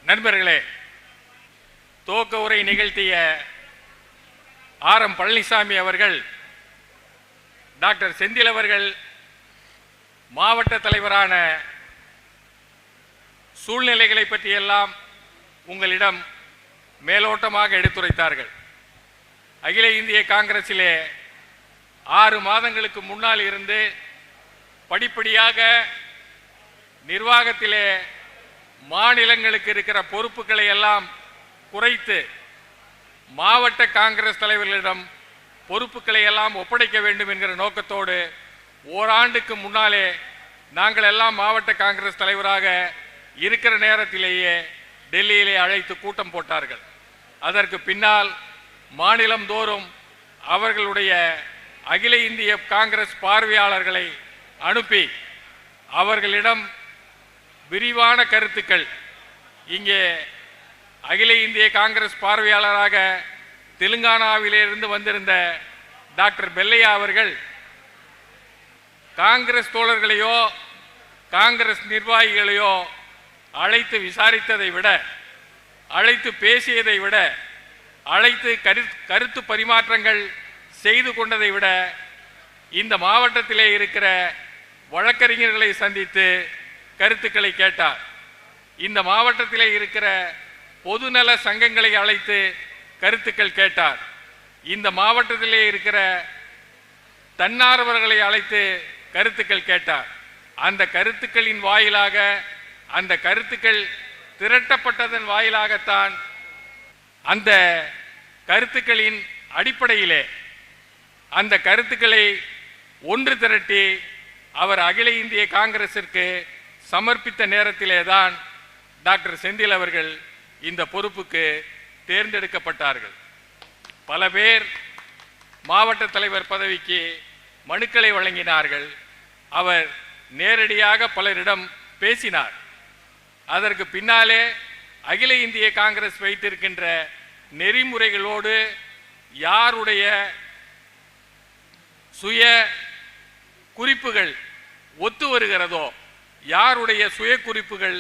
நண்பர்களே, துவக்க உரை நிகழ்த்திய ஆர்.எம். பழனிசாமி அவர்கள், டாக்டர் செந்தில் அவர்கள் மாவட்ட தலைவரான சூழ்நிலைகளை பற்றியெல்லாம் உங்களிடம் மேலோட்டமாக எடுத்துரைத்தார்கள். அகில இந்திய காங்கிரஸிலே 6 மாதங்களுக்கு முன்னால் இருந்து படிப்படியாக நிர்வாகத்திலே மாநிலங்களுக்கு இருக்கிற பொறுப்புகளை எல்லாம் குறைத்து மாவட்ட காங்கிரஸ் தலைவர்களிடம் பொறுப்புகளை எல்லாம் ஒப்படைக்க வேண்டும் என்கிற நோக்கத்தோடு ஓராண்டுக்கு முன்னாலே நாங்கள் எல்லாம் மாவட்ட காங்கிரஸ் தலைவராக இருக்கிற நேரத்திலேயே டெல்லியிலே அழைத்து கூட்டம் போட்டார்கள். அதற்கு பின்னால் மாநிலம் தோறும் அவர்களுடைய அகில இந்திய காங்கிரஸ் பார்வையாளர்களை அனுப்பி அவர்களிடம் விரிவான கருத்துக்கள், இங்கே அகில இந்திய காங்கிரஸ் பார்வையாளராக தெலுங்கானாவிலிருந்து வந்திருந்த டாக்டர் பெல்லையா அவர்கள் காங்கிரஸ் தோழர்களையோ காங்கிரஸ் நிர்வாகிகளையோ அழைத்து விசாரித்ததை விட, அழைத்து பேசியதை விட, அழைத்து கருத்து பரிமாற்றங்கள் செய்து கொண்டதை விட இந்த மாவட்டத்திலே இருக்கிற வழக்கறிஞர்களை சந்தித்து கருத்துக்களை கேட்டார். இந்த மாவட்டத்திலே இருக்கிற பொதுநல சங்கங்களை அழைத்து கருத்துக்கள் கேட்டார். இந்த மாவட்டத்திலே இருக்கிற தன்னார்வலர்களை அழைத்து கருத்துக்கள் கேட்டார். அந்த கருத்துக்களின் வாயிலாக, அந்த கருத்துக்கள் திரட்டப்பட்டதன் வாயிலாகத்தான் அந்த கருத்துக்களின் அடிப்படையிலே அந்த கருத்துக்களை ஒன்று திரட்டி அவர் அகில இந்திய காங்கிரசிற்கு சமர்ப்பித்த நேரத்திலே தான் டாக்டர் செந்தில் அவர்கள் இந்த பொறுப்புக்கு தேர்ந்தெடுக்கப்பட்டார்கள். பல பேர் மாவட்ட தலைவர் பதவிக்கு மனுக்களை வழங்கினார்கள். அவர் நேரடியாக பலரிடம் பேசினார். அதற்கு பின்னாலே அகில இந்திய காங்கிரஸ் வைத்திருக்கின்ற நெறிமுறைகளோடு யாருடைய சுய குறிப்புகள் ஒத்து வருகிறதோ, யாருடைய சுய குறிப்புகள்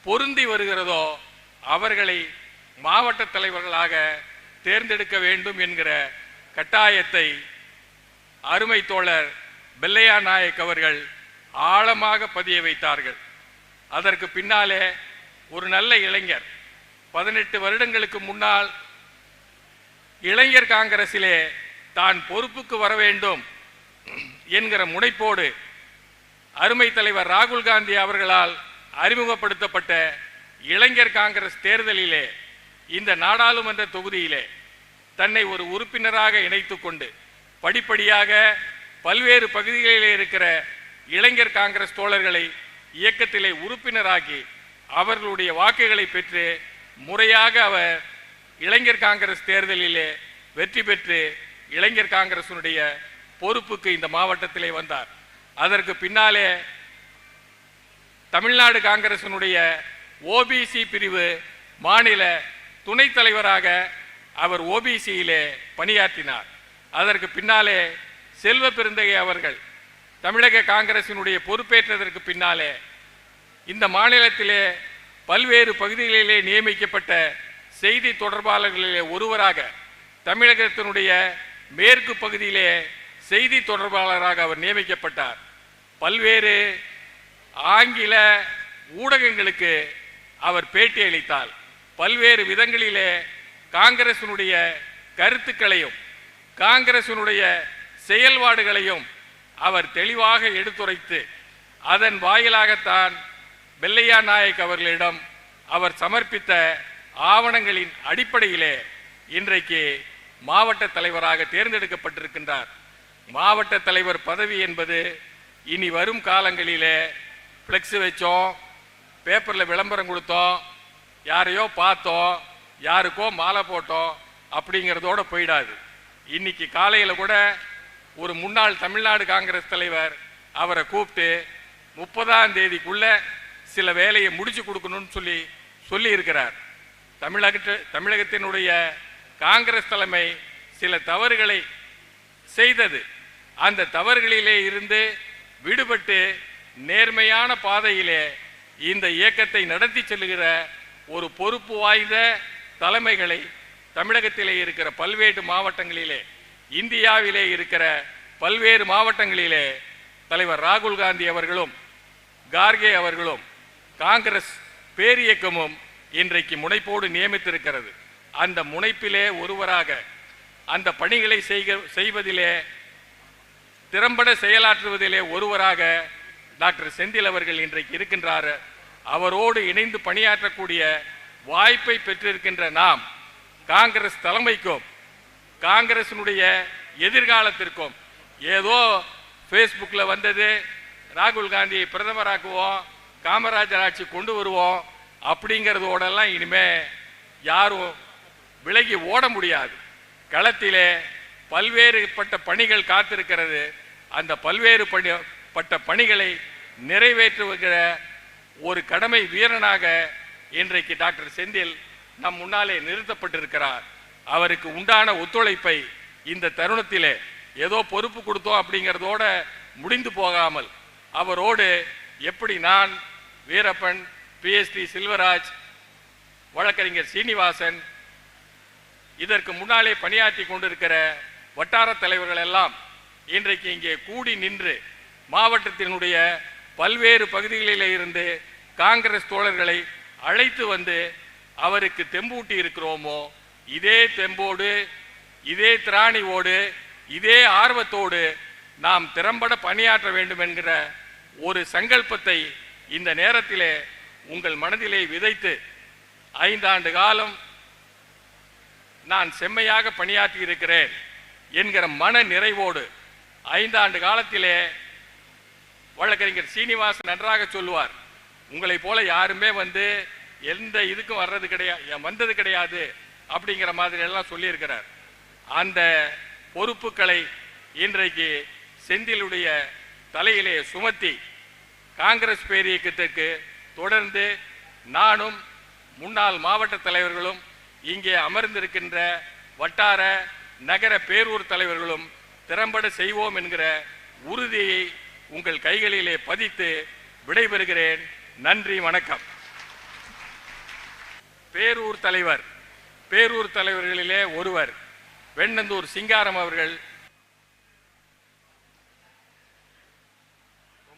பொருந்தி வருகிறதோ அவர்களை மாவட்ட தலைவர்களாக தேர்ந்தெடுக்க வேண்டும் என்கிற கட்டாயத்தை அருமை தோழர் பெல்லையா நாயக் அவர்கள் ஆழமாக பதிய வைத்தார்கள். அதற்கு பின்னாலே ஒரு நல்ல இளைஞர் 18 வருடங்களுக்கு முன்னால் இளைஞர் காங்கிரசிலே தான் பொறுப்புக்கு வர வேண்டும் என்கிற முனைப்போடு அருமை தலைவர் ராகுல் காந்தி அவர்களால் அறிமுகப்படுத்தப்பட்ட இளைஞர் காங்கிரஸ் தேர்தலிலே இந்த நாடாளுமன்ற தொகுதியிலே தன்னை ஒரு உறுப்பினராக இணைத்துக் கொண்டு படிப்படியாக பல்வேறு பகுதிகளிலே இருக்கிற இளைஞர் காங்கிரஸ் தோழர்களை இயக்கத்திலே உறுப்பினராகி அவர்களுடைய வாக்குகளை பெற்று முறையாக அவர் இளைஞர் காங்கிரஸ் தேர்தலிலே வெற்றி பெற்று இளைஞர் காங்கிரசினுடைய பொறுப்புக்கு இந்த மாவட்டத்திலே வந்தார். அதற்கு பின்னாலே தமிழ்நாடு காங்கிரசினுடைய ஓபிசி பிரிவு மாநில துணைத் தலைவராக அவர் ஓபிசியிலே பணியாற்றினார். அதற்கு பின்னாலே செல்வ பெருந்தகை அவர்கள் தமிழக காங்கிரசினுடைய பொறுப்பேற்றதற்கு பின்னாலே இந்த மாநிலத்திலே பல்வேறு பகுதிகளிலே நியமிக்கப்பட்ட செய்தி தொடர்பாளர்களிலே ஒருவராக, தமிழகத்தினுடைய மேற்கு பகுதியிலே செய்தி தொடர்பாளராக அவர் நியமிக்கப்பட்டார். பல்வேறு ஆங்கில ஊடகங்களுக்கு அவர் பேட்டி அளித்தார். பல்வேறு விதங்களிலே காங்கிரசினுடைய கருத்துக்களையும் காங்கிரசினுடைய செயல்பாடுகளையும் அவர் தெளிவாக எடுத்துரைத்து அதன் வாயிலாகத்தான் பெல்லையா நாயக் அவர்களிடம் அவர் சமர்ப்பித்த ஆவணங்களின் அடிப்படையிலே இன்றைக்கு மாவட்ட தலைவராக தேர்ந்தெடுக்கப்பட்டிருக்கின்றார். மாவட்ட தலைவர் பதவி என்பது இனி வரும் காலங்களிலே ஃப்ளெக்ஸ் வச்சோம், பேப்பரில் விளம்பரம் கொடுத்தோம், யாரையோ பார்த்தோம், யாருக்கோ மாலை போட்டோம் அப்படிங்கிறதோடு போயிடாது. இன்னைக்கு காலையில் கூட ஒரு முன்னாள் தமிழ்நாடு காங்கிரஸ் தலைவர் அவரை கூப்பிட்டு 30ஆம் தேதிக்குள்ள சில வேலையை முடிச்சு கொடுக்கணும்னு சொல்லி இருக்கிறார். தமிழகத்தினுடைய காங்கிரஸ் தலைமை சில தவறுகளை செய்தது. அந்த தவறுகளிலே இருந்து விடுபட்டு நேர்மையான பாதையிலே இந்த இயக்கத்தை நடத்தி செல்லுகிற ஒரு பொறுப்பு வாய்ந்த தலைமைகளை தமிழகத்திலே இருக்கிற பல்வேறு மாவட்டங்களிலே, இந்தியாவிலே இருக்கிற பல்வேறு மாவட்டங்களிலே தலைவர் ராகுல் காந்தி அவர்களும் கார்கே அவர்களும் காங்கிரஸ் பேரியக்கமும் இன்றைக்கு முனைப்போடு நியமித்திருக்கிறது. அந்த முனைப்பிலே ஒருவராக அந்த பணிகளை செய்வதிலே திறம்பட செயலாற்றுவதிலே ஒருவராக டாக்டர் செந்தில் அவர்கள் இன்றைக்கு இருக்கின்றார். அவரோடு இணைந்து பணியாற்றக்கூடிய வாய்ப்பை பெற்றிருக்கின்ற நாம் காங்கிரஸ் தலைமைக்கும் காங்கிரசினுடைய எதிர்காலத்திற்கும் ஏதோ ஃபேஸ்புக்கில் வந்தது ராகுல் காந்தியை பிரதமராக்குவோம், காமராஜர் ஆட்சி கொண்டு வருவோம் அப்படிங்கிறதோடெல்லாம் இனிமே யாரும் விலகி ஓட முடியாது. களத்திலே பல்வேறுபட்ட பணிகள் காத்திருக்கிறது. அந்த பல்வேறுபட்ட பணிகளை நிறைவேற்றுகிற ஒரு கடமை வீரனாக இன்றைக்கு டாக்டர் செந்தில் நம் முன்னாலே நிறுத்தப்பட்டிருக்கிறார். அவருக்கு உண்டான ஒத்துழைப்பை இந்த தருணத்திலே ஏதோ பொறுப்பு கொடுத்தோம் அப்படிங்கிறதோட முடிந்து போகாமல் அவரோடு எப்படி நான், வீரப்பன், PST செல்வராஜ், வழக்கறிஞர் சீனிவாசன், இதற்கு முன்னாலே பணியாற்றி கொண்டிருக்கிற வட்டார தலைவர்கள் எல்லாம் இன்றைக்கு இங்கே கூடி நின்று மாவட்டத்தினுடைய பல்வேறு பகுதிகளிலே இருந்து காங்கிரஸ் தோழர்களை அழைத்து வந்து அவருக்கு தெம்பூட்டி இருக்கிறோமோ, இதே தெம்போடு, இதே திராணியோடு, இதே ஆர்வத்தோடு நாம் திறம்பட பணியாற்ற வேண்டும் என்கிற ஒரு சங்கல்பத்தை இந்த நேரத்திலே உங்கள் மனதிலே விதைத்து 5 ஆண்டு காலம் நான் செம்மையாக பணியாற்றி இருக்கிறேன் என்கிற மன நிறைவோடு 5 ஆண்டு காலத்திலே வழக்கறிஞர் சீனிவாசன் நன்றாக சொல்லுவார், உங்களை போல யாருமே வந்து எந்த இதுக்கும் வந்தது கிடையாது அப்படிங்கிற மாதிரி எல்லாம் சொல்லியிருக்கிறார். அந்த பொறுப்புகளை இன்றைக்கு செந்திலுடைய தலையிலே சுமத்தி காங்கிரஸ் பேரியக்கத்திற்கு தொடர்ந்து நானும் முன்னாள் மாவட்ட தலைவர்களும் இங்கே அமர்ந்திருக்கின்ற வட்டார நகர பேரூர் தலைவர்களும் திறம்பட செய்வோம் என்கிற உறுதியை உங்கள் கைகளிலே பதித்து விடைபெறுகிறேன். நன்றி, வணக்கம். பேரூர் தலைவர்களிலே ஒருவர் வெண்ணந்தூர் சிங்காரம் அவர்கள்